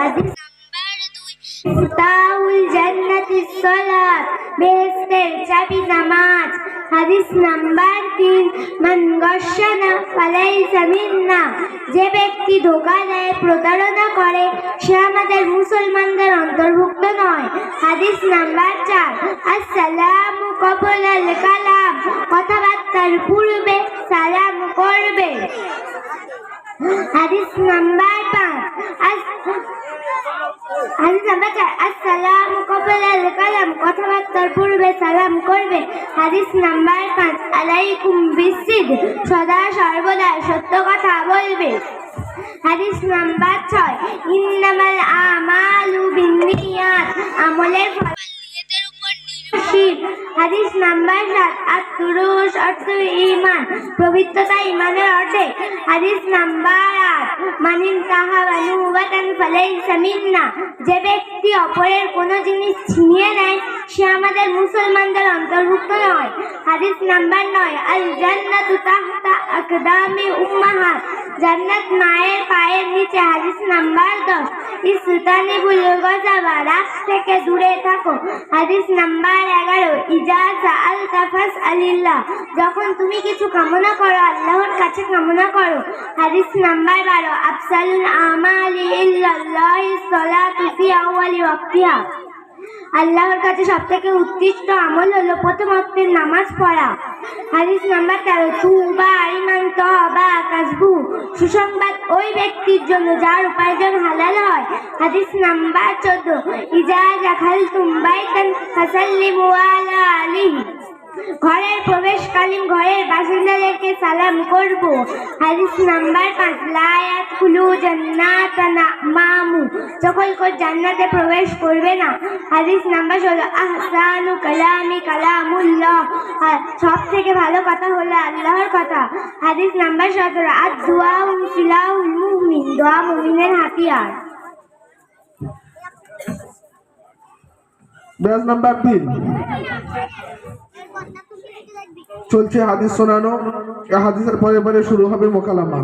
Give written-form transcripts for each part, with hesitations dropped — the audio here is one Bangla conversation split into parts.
হাদিস মিফতাহুল জান্নাতিস সালাত, বেহেশতের চাবি নামাজ। হাদিস নাম্বার 3, মান গাশশানা ফালাইসা মিন্না, যে ব্যক্তি ধোঁকা দেয়, প্রতারণা করে, সে আমাদের মুসলমানদের অন্তর্ভুক্ত নয়। হাদিস নাম্বার 4, আসসালামু ক্বাবলাল কালাম, কথাবার্তার পূর্বে সালাম করবে। হাদিস নাম্বার 5, আসসালামু ক্বাবলাল কালাম, কথাবার্তার পূর্বে সালাম করবে। হাদিস নাম্বার 5, আলাইকুম বিসসিদক, সদা সর্বদা সত্য কথা বলবে। হাদিস নাম্বার 6, ইন্নামাল আমালু বিন্নিয়াত, আমলের ফল নিয়তের উপর নির্ভরশীল। হাদিস নাম্বার 7, আত-তুরুস অর্থ ঈমান, পবিত্রতা ঈমানের অর্ধেক। হাদিস নাম্বার 8, মান ইনতাহাবা নুবাতান ফালাইসা মিন্না, যে ব্যক্তি অপরের কোনো জিনিস ছিনিয়ে নেয়, সে আমাদের মুসলমানদের অন্তর্ভুক্ত নয়। হাদিস নাম্বার 9, আল জান্নাতু তাহতা আকদামি উম্মাহাত, জান্নাত মায়ের পায়ের নিচে। হাদিস নাম্বার 10, ইসতানিবুল গযাবা, রাগ থেকে দূরে থাকো। হাদিস নাম্বার 11, ইজা সাআলতা ফাসআলিল্লাহ, যখন তুমি কিছু কামনা করো, আল্লাহর কাছে কামনা করো। হাদিস নাম্বার 12, আফসালুল আমালি ইল্লাল্লাহিস সালাতু ফি আউয়ালি ওয়াক্তিহা, আল্লাহর কাছে সবথেকে উৎকৃষ্ট আমল হলো প্রথম ওয়াক্তের নামাজ পড়া। হাদিস নাম্বার 13, তুবা লিমান তাবা কাসবু, সুসংবাদ ওই ব্যক্তির জন্য যার উপার্জন হালাল হয়। হাদিস নাম্বার 14, ইজা দাখালতুম বাইতান ফাসাল্লিমু আলা আহলিহি, ঘরের প্রবেশকালীন ঘরের বাসিন্দাদেরকে সালাম করব। হাদিস নাম্বার 5, লা ইয়াদখুলু জান্নাতান নামামু, সকল জান্নাতে প্রবেশ করবে না। হাদিস নাম্বার 16, আহসানু কালামি কালামুল্লাহ, সব থেকে ভালো কথা হলো আল্লাহর কথা। হাদিস নাম্বার 17, আদ-দুআউ সিলাহুল মুমিন, দোয়া মুমিনের হাতিয়ার। ব্যাচ নাম্বার 3 চলছে হাদিস শোনানো। হাদিসের পরে পরে শুরু হবে মোকালামা।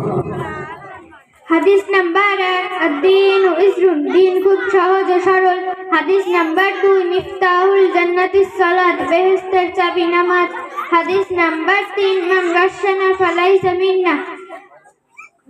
হাদিস নাম্বার 1, আদ-দীনু ইসরুন, দিন খুব সহজ ও সরল। হাদিস নাম্বার 2, মিফতাহুল জান্নাতিস সালাত, বেহেশতের চাবি নামাজ। হাদিস নাম্বার 3, মান গাশশানা ফালাইসা মিন্না,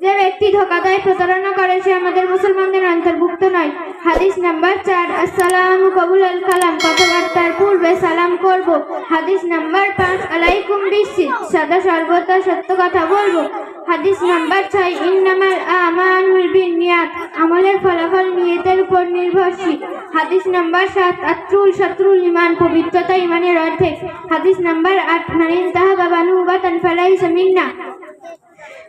যে ব্যক্তি ধোঁকা দেয়, প্রতারণা করে, সে আমাদের মুসলমানদের অন্তর্ভুক্ত নয়। হাদিস নাম্বার 4, আসসালামু ক্বাবলাল কালাম, কথাবার্তার পূর্বে সালাম করব। হাদিস নাম্বার 5, আলাইকুম বিসসিদক, সদা সর্বদা সত্য কথা বলবো। হাদিস নাম্বার 6, ইন্নামাল আমালু বিন্নিয়াত, আমলের ফলাফল নিয়তের উপর নির্ভরশীল। হাদিস নাম্বার 7, আত-তুরুস শাতরুল ঈমান, পবিত্রতা ঈমানের অর্ধেক। হাদিস নাম্বার 8, মান ইনতাহাবা নুবাতান ফালাইসা মিন্না,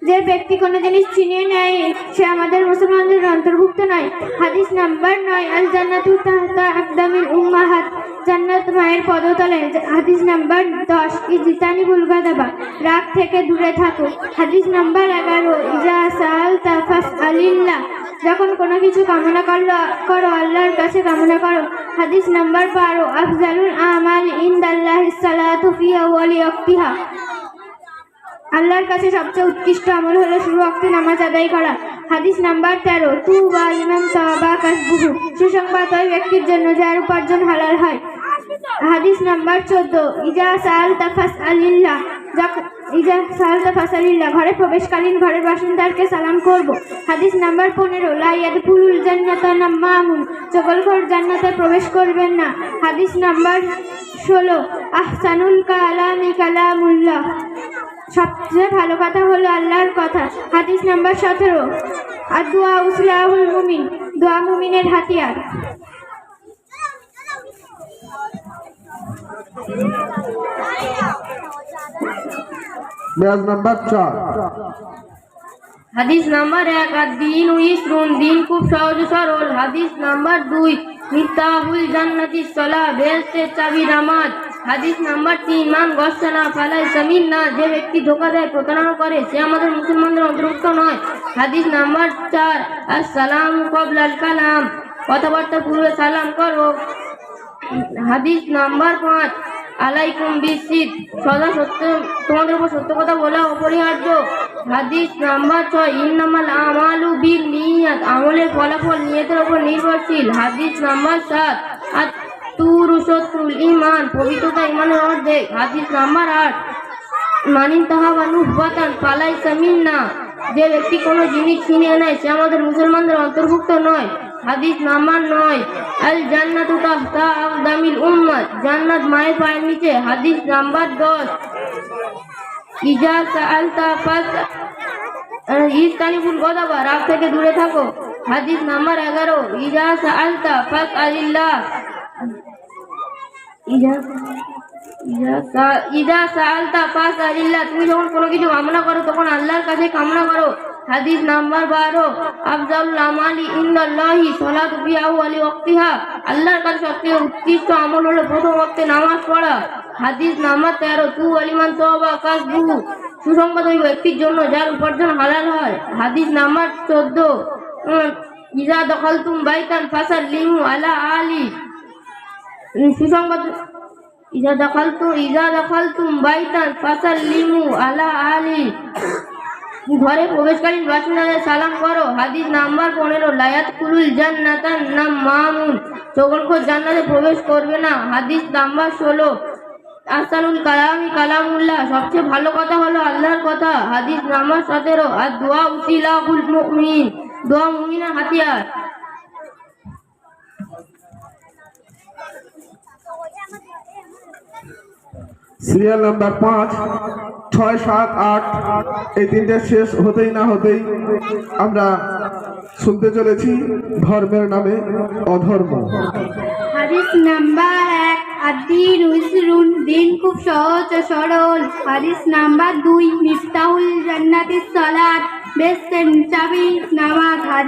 যে ব্যক্তি কোনো জিনিস ছিনিয়ে নেয়, সে আমাদের মুসলমানদের অন্তর্ভুক্ত নয়। হাদিস নাম্বার 9, আল জান্নাতু তাহতা আকদামিল উম্মাহাত, জান্নাত মায়ের পদতলে। হাদিস নাম্বার 10, ইজতানিবুল গযাবা, রাগ থেকে দূরে থাকো। হাদিস নাম্বার 11, ইজা সাআলতা ফাসআলিল্লাহ, যখন কোনো কিছু কামনা করো, আল্লাহর কাছে কামনা করো। হাদিস নাম্বার 12, আফজালুল আমালি ইনদাল্লাহিস সালাতু ফি আউয়ালি ওয়াক্তিহা, আল্লাহর কাছে সবচেয়ে উৎকৃষ্ট আমল হলো শুরু ওয়াক্তে নামাজ আদায় করা। হাদিস নাম্বার 13, তুবা লিমান তাবা কাসবুহু, সুসংবাদ ওই ব্যক্তির জন্য যার উপার্জন হালাল হয়। হাদিস নাম্বার 14, ইজা সাআলতা ফাসআলিল্লাহ, ঘরে প্রবেশকালীন ঘরের বাসিন্দাকে সালাম করব। হাদিস নাম্বার 15, লা ইয়াদখুলুল জান্নাতা নামামুন, চগলখোর জান্নাতে প্রবেশ করবেন না। হাদিস নাম্বার 16, আহসানুল কালামি কালামুল্লাহ, সবচেয়ে ভালো কথা হলো আল্লাহর কথা। হাদিস নাম্বার 17, আদ-দুআউ সিলাহুল মুমিন, দোয়া মুমিনের হাতিয়ার। ব্যাচ নাম্বার 4 হাদিস নাম্বার 1, আদ-দীনু ইসরুন, দিন খুব সহজ ও সরল। হাদিস নাম্বার 2, মিফতাহুল জান্নাতিস সালাত, বেহেশতের চাবি নামাজ। হাদিস নাম্বার 3, মান গাশশানা ফালাইসা মিন্না, যে ব্যক্তি ধোঁকা দেয়, প্রতারণা করে, সে আমাদের মুসলমানদের অন্তর্ভুক্ত নয়। হাদিস নাম্বার 4, আসসালামু ক্বাবলাল কালাম, কথাবার্তার পূর্বে সালাম করো। হাদিস নাম্বার 5, আলাইকুম বিসসিদক, সদা সত্য, তোমাদের উপর সত্য কথা বলা অপরিহার্য। হাদিস নাম্বার 6 ইন্নামাল আমালু বিন্নিয়াত, আমলের ফলাফল নিয়তের উপর নির্ভরশীল। হাদিস নাম্বার 7 আত-তুরু শাতরুল ঈমান, পবিত্রতা ঈমানের অর্ধেক। হাদিস নাম্বার 8 মানিন তাহাবা নুহবাতান ফালাইসা মিন্না, যে ব্যক্তি কোনো জিনিস ছিনিয়ে নেয় সে আমাদের মুসলমানদের অন্তর্ভুক্ত নয়। হাদিস নাম্বার 9 আল জান্নাতু তাহতা আকদামিল উম্মাত, জান্নাত মায়ের পায়ের নিচে। হাদিস নাম্বার 10 ইজা সাআলতা ফাস ইস্তানিবুল গদাবা, রাগ থেকে দূরে থাকো। হাদিস নাম্বার 11 ইজা সাআলতা ফাসআলিল্লাহ, ইজা সাআলতা ফাসআলিল্লাহ, তুমি যখন কোনো কিছু কামনা করো তখন আল্লাহর কাছে কামনা করো। হাদিস নাম্বার 12 আফজালুল আমালি ইনদাল্লাহি সালাতু ফি আউয়ালি ওয়াক্তিহা, আল্লাহর কাছে সবচেয়ে উৎকৃষ্ট আমল হলো প্রথম ওয়াক্তে নামাজ পড়া। হাদিস নাম্বার 13 তু আলিমান তাওবা কাসবুহু, সুসংবাদ ওই ব্যক্তির জন্য যার উপার্জন হালাল হয়। হাদিস নাম্বার 14 ইজা দাখালতুম বাইতান ফাসাল্লিমু আলা আলি, সুসংবাদ ইজা দাখালতুম বাইতান ফাসাল্লিমু আলা আলি, ঘরে প্রবেশকালীন বাসিন্দাদের সালাম করো। হাদিস নাম্বার 15 লায়াত কুলুল জান্নাতান নাম মামুন, চগলখোর জান্নাতে প্রবেশ করবে না। হাদিস নাম্বার 16 আহসানুল কালামি কালামুল্লাহ, সবচেয়ে ভালো কথা হলো আল্লাহর কথা। হাদিস নাম্বার 17 আর দোয়া উসিলাহুল মুমিন, দোয়া মুমিনের হাতিয়ার। সিরিয়াল নাম্বার 5, 6, 7, 8 এই তিনটে শেষ হতেই না হতেই আমরা শুনতে চলেছি ধর্মের নামে অধর্ম। হাদিস নাম্বার 1 আদ-দীন ইসরুন, দিন খুব সহজ ও সরল। হাদিস নাম্বার 2 মিফতাহুল জান্নাতিস সালাত, বেহেশতের চাবি নামাজ। হাদিস